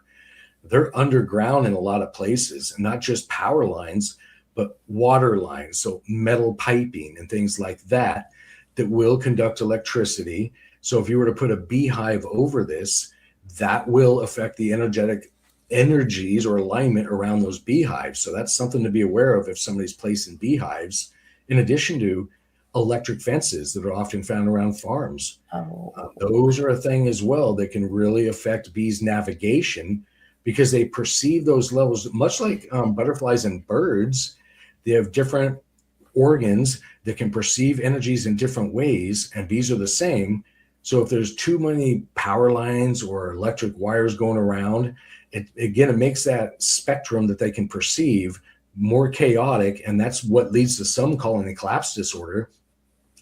They're underground in a lot of places, and not just power lines, but water lines. So metal piping and things like that will conduct electricity. So if you were to put a beehive over this, that will affect the energetic energies or alignment around those beehives. So that's something to be aware of if somebody's placing beehives, in addition to electric fences that are often found around farms. Those are a thing as well that can really affect bees' navigation, because they perceive those levels, much like butterflies and birds. They have different organs that can perceive energies in different ways, and bees are the same. So if there's too many power lines or electric wires going around, it makes that spectrum that they can perceive more chaotic. And that's what leads to some colony collapse disorder,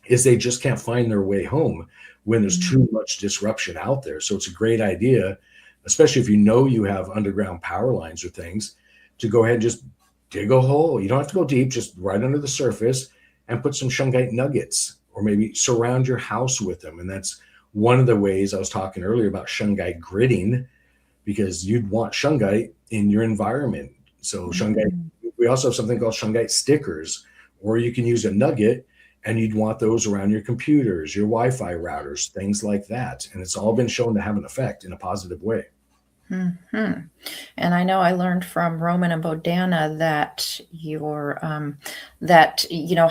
is they just can't find their way home when there's too much disruption out there. So it's a great idea, especially if you have underground power lines or things, to go ahead and just dig a hole. You don't have to go deep, just right under the surface, and put some Shungite nuggets, or maybe surround your house with them. And that's one of the ways I was talking earlier about Shungite gridding, because you'd want Shungite in your environment. So Shungite, we also have something called Shungite stickers, or you can use a nugget, and you'd want those around your computers, your Wi-Fi routers, things like that. And it's all been shown to have an effect in a positive way. Mm-hmm. And I know I learned from Roman and Bodana that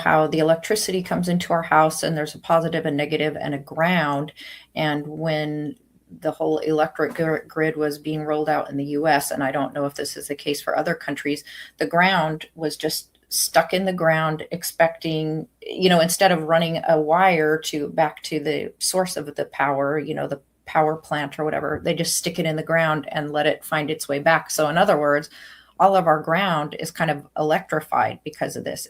how the electricity comes into our house, and there's a positive and negative and a ground. And when the whole electric grid was being rolled out in the US, and I don't know if this is the case for other countries, the ground was just stuck in the ground expecting, instead of running a wire to back to the source of the power, the power plant or whatever, they just stick it in the ground and let it find its way back. So in other words, all of our ground is kind of electrified because of this.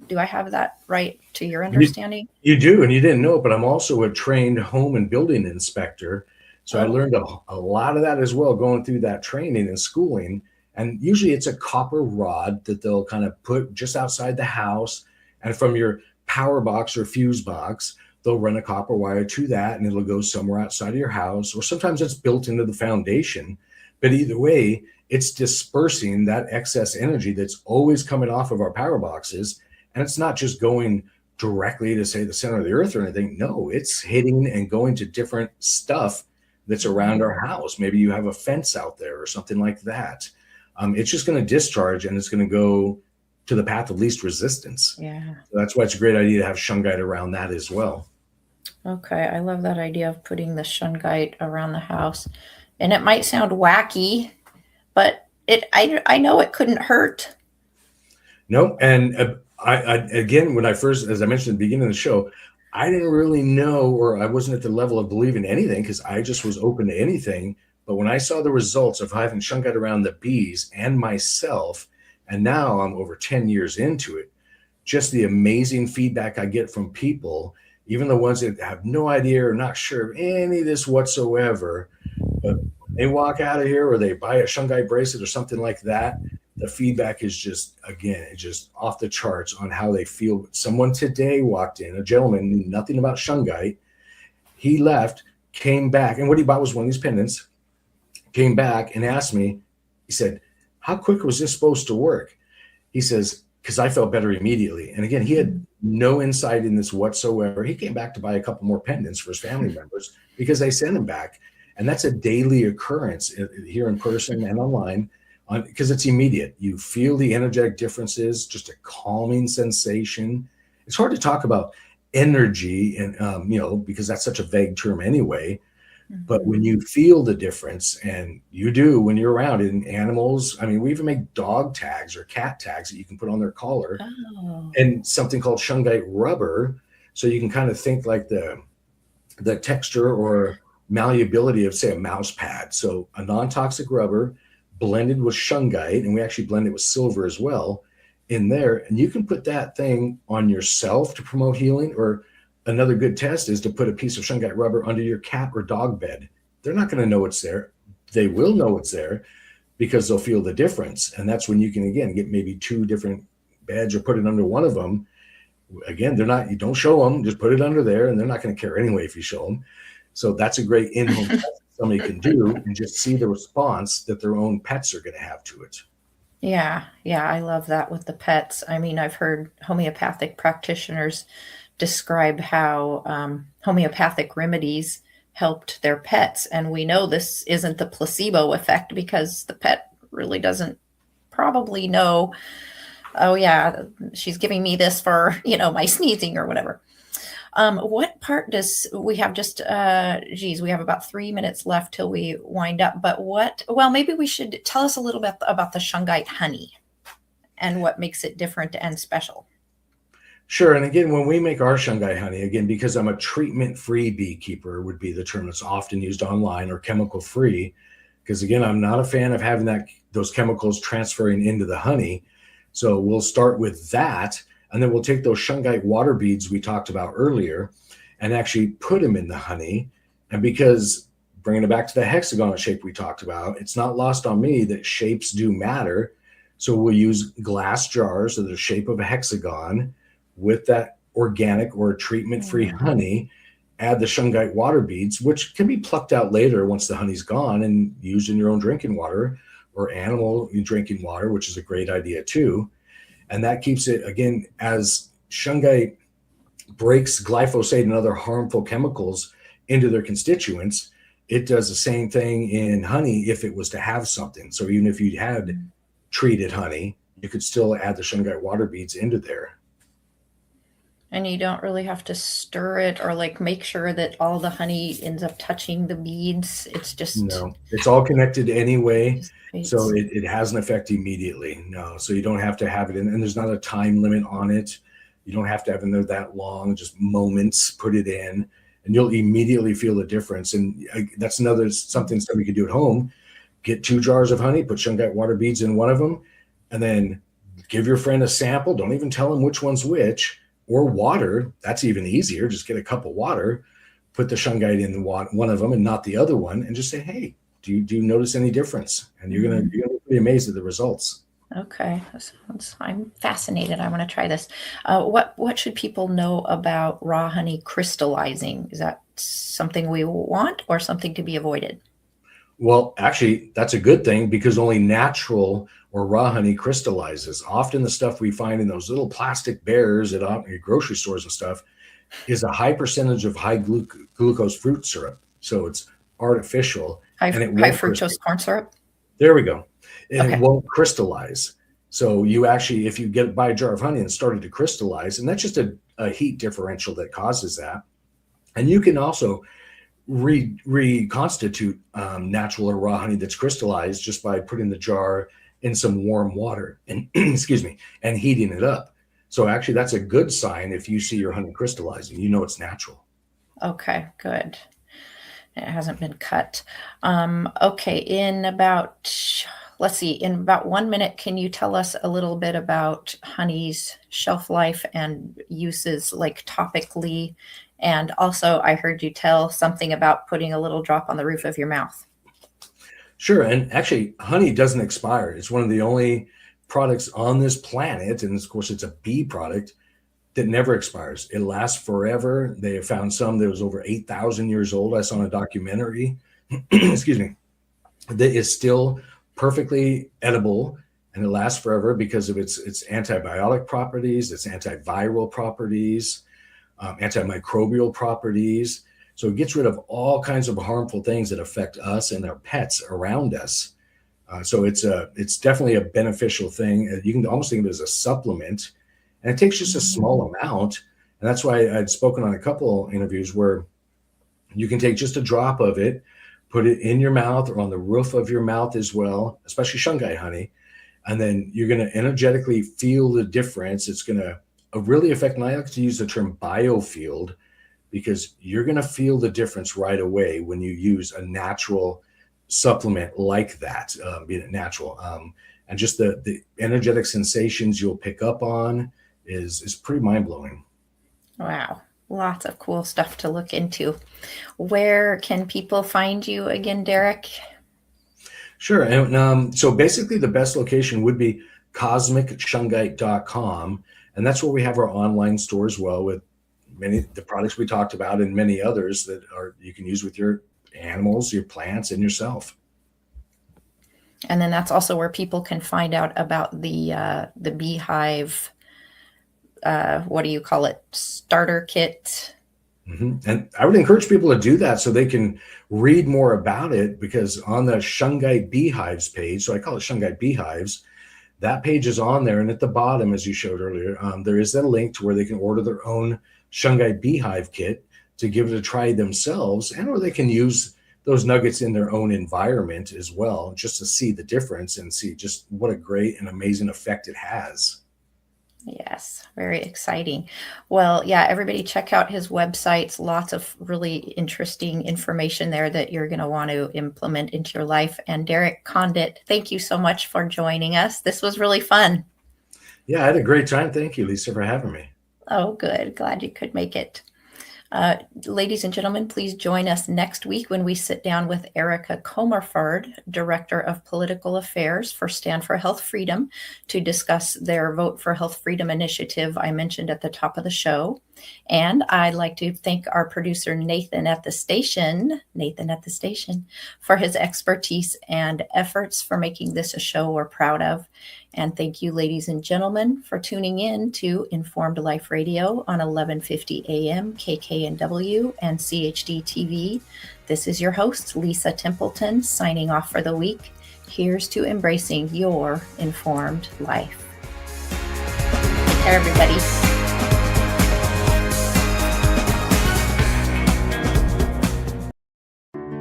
Do I have that right to your understanding? You do, and you didn't know it, but I'm also a trained home and building inspector. So I learned a lot of that as well, going through that training and schooling. And usually it's a copper rod that they'll kind of put just outside the house. And from your power box or fuse box, they'll run a copper wire to that, and it'll go somewhere outside of your house. Or sometimes it's built into the foundation. But either way, it's dispersing that excess energy that's always coming off of our power boxes. And it's not just going directly to, say, the center of the earth or anything. No, it's hitting and going to different stuff that's around our house. Maybe you have a fence out there or something like that. It's just going to discharge, and it's going to go to the path of least resistance. Yeah. So that's why it's a great idea to have Shungite around that as well. Okay. I love that idea of putting the Shungite around the house. And it might sound wacky, but I know it couldn't hurt. No, and I again, when I first, as I mentioned at the beginning of the show, I didn't really know, or I wasn't at the level of believing anything because I just was open to anything. But when I saw the results of having Shungite around the bees and myself, and now I'm over 10 years into it, just the amazing feedback I get from people, even the ones that have no idea or not sure of any of this whatsoever, but they walk out of here or they buy a Shungite bracelet or something like that, the feedback is just, again, just off the charts on how they feel. Someone today walked in, a gentleman knew nothing about Shungite. He left, came back, and what he bought was one of these pendants, came back and asked me, he said, how quick was this supposed to work? He says, because I felt better immediately. And again, he had no insight in this whatsoever. He came back to buy a couple more pendants for his family members because they sent him back. And that's a daily occurrence here in person and online because it's immediate. You feel the energetic differences, just a calming sensation. It's hard to talk about energy and, because that's such a vague term anyway. But when you feel the difference, and you do when you're around in animals, I mean, we even make dog tags or cat tags that you can put on their collar, and something called Shungite rubber. So you can kind of think like the texture or malleability of, say, a mouse pad. So a non-toxic rubber blended with Shungite, and we actually blend it with silver as well in there. And you can put that thing on yourself to promote healing, or another good test is to put a piece of Shungite rubber under your cat or dog bed. They're not going to know it's there. They will know it's there because they'll feel the difference. And that's when you can, again, get maybe two different beds or put it under one of them. Again, you don't show them, just put it under there, and they're not going to care anyway if you show them. So that's a great in-home test that somebody can do and just see the response that their own pets are going to have to it. Yeah. I love that with the pets. I mean, I've heard homeopathic practitioners describe how homeopathic remedies helped their pets. And we know this isn't the placebo effect because the pet really doesn't probably know, oh yeah, she's giving me this for, my sneezing or whatever. What part we have just, we have about 3 minutes left till we wind up, but maybe we should tell us a little bit about the Shungite honey and what makes it different and special. Sure. And again, when we make our Shungite honey, again, because I'm a treatment-free beekeeper would be the term that's often used online, or chemical-free, because again, I'm not a fan of having those chemicals transferring into the honey. So we'll start with that, and then we'll take those Shungite water beads we talked about earlier and actually put them in the honey. And because, bringing it back to the hexagon shape we talked about, it's not lost on me that shapes do matter. So we'll use glass jars of the shape of a hexagon with that organic or treatment-free honey, add the Shungite water beads, which can be plucked out later once the honey's gone and used in your own drinking water or animal drinking water, which is a great idea too. And that keeps it, again, as Shungite breaks glyphosate and other harmful chemicals into their constituents, it does the same thing in honey if it was to have something. So even if you had treated honey, you could still add the Shungite water beads into there. And you don't really have to stir it or like make sure that all the honey ends up touching the beads. It's just No, it's all connected anyway. So dissipates. it has an effect immediately. No, so you don't have to have it in, and there's not a time limit on it. You don't have to have it in there that long, just moments, put it in, and you'll immediately feel the difference. And that's another something we could do at home. Get 2 jars of honey, put Shungite water beads in one of them, and then give your friend a sample. Don't even tell him which one's which, or water. That's even easier. Just get a cup of water, put the Shungite in the one of them and not the other one, and just say, hey, do you notice any difference? And you're gonna be pretty amazed at the results. Okay, I'm fascinated. I want to try this. What should people know about raw honey crystallizing? Is that something we want or something to be avoided? Well, actually, that's a good thing because only natural or raw honey crystallizes. Often the stuff we find in those little plastic bears at grocery stores and stuff is a high percentage of high glucose fruit syrup. So it's artificial High, and it high won't crystallize. fructose corn syrup? There we go. And it Okay. won't crystallize. So you actually, if you buy a jar of honey and started to crystallize, and that's just a heat differential that causes that. And you can also reconstitute natural or raw honey that's crystallized just by putting the jar in some warm water and excuse me, and heating it up. So actually that's a good sign. If you see your honey crystallizing, you know it's natural. Okay, good. It hasn't been cut. Okay, let's see, in about 1 minute, can you tell us a little bit about honey's shelf life and uses, like topically? And also, I heard you tell something about putting a little drop on the roof of your mouth. Sure. And actually honey doesn't expire. It's one of the only products on this planet, and of course it's a bee product, that never expires. It lasts forever. They have found some that was over 8,000 years old. I saw in a documentary, excuse me, that is still perfectly edible, and it lasts forever because of its antibiotic properties, its antiviral properties, antimicrobial properties. So it gets rid of all kinds of harmful things that affect us and our pets around us. So it's definitely a beneficial thing. You can almost think of it as a supplement, and it takes just a small amount. And that's why I'd spoken on a couple interviews where you can take just a drop of it, put it in your mouth or on the roof of your mouth as well, especially Shungite honey. And then you're going to energetically feel the difference. It's going to really affect, and I like to use the term biofield, because you're going to feel the difference right away when you use a natural supplement like that, being it natural. And just the energetic sensations you'll pick up on is pretty mind-blowing. Wow, lots of cool stuff to look into. Where can people find you again, Derek? Sure. And so basically the best location would be cosmicshungite.com. And that's where we have our online store as well, with many the products we talked about and many others that you can use with your animals, your plants, and yourself. And then that's also where people can find out about the beehive, what do you call it, starter kit. And I would encourage people to do that so they can read more about it, because on the Shungite beehives page, so I call it Shungite beehives, that page is on there. And at the bottom, as you showed earlier, there is that link to where they can order their own Shungite beehive kit to give it a try themselves, and or they can use those nuggets in their own environment as well, just to see the difference and see just what a great and amazing effect it has. Yes, very exciting. Well, yeah, everybody check out his websites. Lots of really interesting information there that you're going to want to implement into your life. And Derek Condit, thank you so much for joining us. This was really fun. Yeah, I had a great time. Thank you, Lisa, for having me. Oh, good. Glad you could make it. Ladies and gentlemen, please join us next week when we sit down with Erica Comerford, Director of Political Affairs for Stand for Health Freedom, to discuss their Vote for Health Freedom initiative I mentioned at the top of the show. And I'd like to thank our producer, Nathan at the station, for his expertise and efforts for making this a show we're proud of. And thank you, ladies and gentlemen, for tuning in to Informed Life Radio on 1150 AM, KKNW, and CHD TV. This is your host, Lisa Templeton, signing off for the week. Here's to embracing your informed life. Take care, everybody.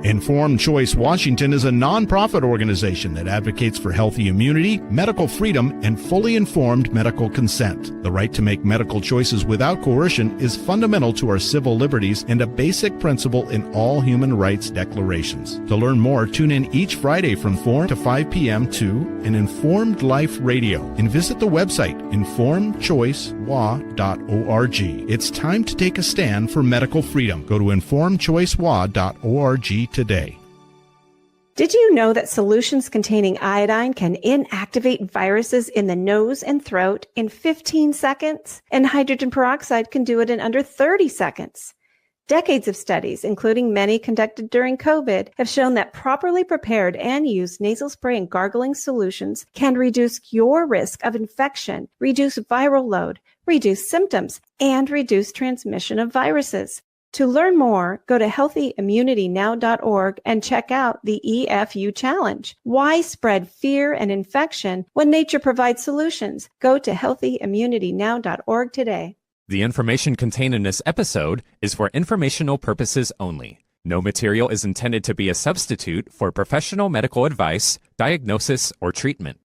Informed Choice Washington is a nonprofit organization that advocates for healthy immunity, medical freedom, and fully informed medical consent. The right to make medical choices without coercion is fundamental to our civil liberties and a basic principle in all human rights declarations. To learn more, tune in each Friday from 4 to 5 p.m. to An Informed Life Radio and visit the website informedchoicewa.org. It's time to take a stand for medical freedom. Go to informedchoicewa.org today. Did you know that solutions containing iodine can inactivate viruses in the nose and throat in 15 seconds? And hydrogen peroxide can do it in under 30 seconds. Decades of studies, including many conducted during COVID, have shown that properly prepared and used nasal spray and gargling solutions can reduce your risk of infection, reduce viral load, reduce symptoms, and reduce transmission of viruses. To learn more, go to healthyimmunitynow.org and check out the EFU Challenge. Why spread fear and infection when nature provides solutions? Go to healthyimmunitynow.org today. The information contained in this episode is for informational purposes only. No material is intended to be a substitute for professional medical advice, diagnosis, or treatment.